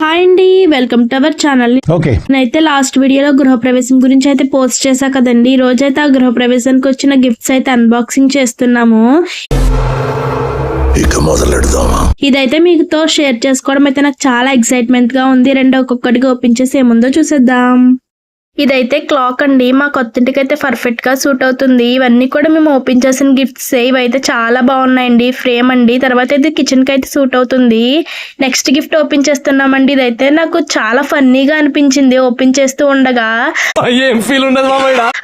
Hi అండి, welcome to our channel. నేనైతే last వీడియోలో గృహప్రవేశం గురించి అయితే పోస్ట్ చేశా కదండి. ఈ రోజైతే ఆ గృహప్రవేశానికి వచ్చిన గిఫ్ట్స్ అయితే అన్బాక్సింగ్ చేస్తున్నాము. ఇదైతే మీతో షేర్ చేసుకోవడం అయితే నాకు చాలా ఎక్సైట్మెంట్ గా ఉంది. ఒక్కొక్కటిగా ఓపెన్ చేసి ఏముందో చూసేద్దాం. ఇదైతే క్లాక్ అండి, మా కొత్తింటికి అయితే పర్ఫెక్ట్ గా సూట్ అవుతుంది. ఇవన్నీ కూడా మేము ఓపెన్ చేసిన గిఫ్ట్స్. ఇవైతే చాలా బాగున్నాయండి. ఫ్రేమ్ అండి, తర్వాత అయితే కిచెన్ కి అయితే సూట్ అవుతుంది. నెక్స్ట్ గిఫ్ట్ ఓపెన్ చేస్తున్నామండి. ఇదైతే నాకు చాలా ఫన్నీగా అనిపించింది ఓపెన్ చేస్తూ ఉండగా.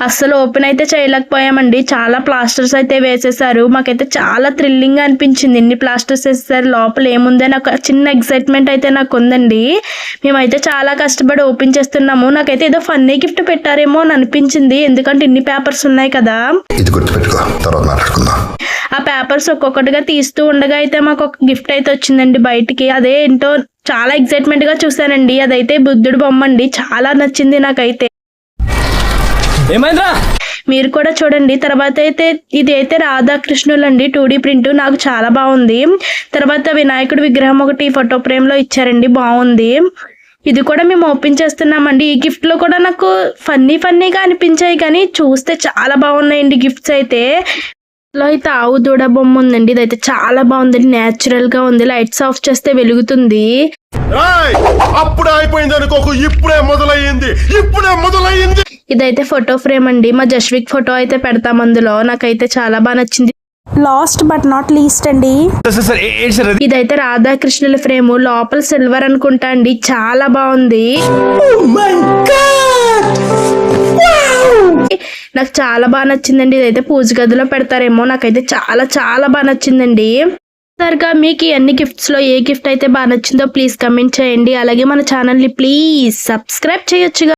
అస్సలు ఓపెన్ అయితే చేయలేకపోయామండి. చాలా ప్లాస్టర్స్ అయితే వేసేసారు. మాకైతే చాలా థ్రిల్లింగ్ గా అనిపించింది. ఎన్ని ప్లాస్టర్స్ వేసేసారు, లోపల ఏముందో నాకు చిన్న ఎక్సైట్మెంట్ అయితే నాకు ఉందండి. మేమైతే చాలా కష్టపడి ఓపెన్ చేస్తున్నాము. నాకైతే ఏదో ఫన్నీ గిఫ్ట్ పెట్టారేమో అని అనిపించింది, ఎందుకంటే ఇన్ని పేపర్స్ ఉన్నాయి కదా. ఆ పేపర్స్ ఒక్కొక్కటిగా తీస్తూ ఉండగా అయితే మాకు ఒక గిఫ్ట్ అయితే వచ్చిందండి బయటికి. అదే ఏంటో చాలా ఎక్సైట్మెంట్ గా చూసానండి. అదైతే బుద్ధుడు బొమ్మ అండి, చాలా నచ్చింది నాకైతే. మీరు కూడా చూడండి. తర్వాత అయితే ఇది అయితే రాధాకృష్ణులు అండి, 2D ప్రింట్. నాకు చాలా బాగుంది. తర్వాత వినాయకుడి విగ్రహం ఒకటి ఫోటో ఫ్రేమ్ లో ఇచ్చారండి, బాగుంది. ఇది కూడా మేము ఓపెన్ చేస్తున్నామండి. ఈ గిఫ్ట్ లో కూడా నాకు ఫన్నీగా అనిపించాయి, కానీ చూస్తే చాలా బాగున్నాయండి గిఫ్ట్స్ అయితే. లో అయితే ఆవు దూడ బొమ్మ ఉందండి. ఇదైతే చాలా బాగుందండి, నేచురల్ గా ఉంది. లైట్స్ ఆఫ్ చేస్తే వెలుగుతుంది. ఇదైతే ఫోటో ఫ్రేమ్ అండి. మా జస్విక్ ఫోటో అయితే పెడతాం అందులో. నాకైతే చాలా బాగా నచ్చింది. లాస్ట్ బట్ నాట్ లీస్ట్ అండి, ఇదైతే రాధాకృష్ణుల ఫ్రేమ్. లోపల సిల్వర్ అనుకుంటా అండి, చాలా బాగుంది. నాకు చాలా బాగా నచ్చిందండి. ఇదైతే పూజ గదిలో పెడతారేమో. నాకైతే చాలా బాగా నచ్చిందండి. సరిగా మీకు అన్ని గిఫ్ట్స్ లో ఏ గిఫ్ట్ అయితే బాగా నచ్చిందో ప్లీజ్ కమెంట్ చేయండి. అలాగే మన ఛానల్ ని ప్లీజ్ సబ్స్క్రైబ్ చేయొచ్చుగా.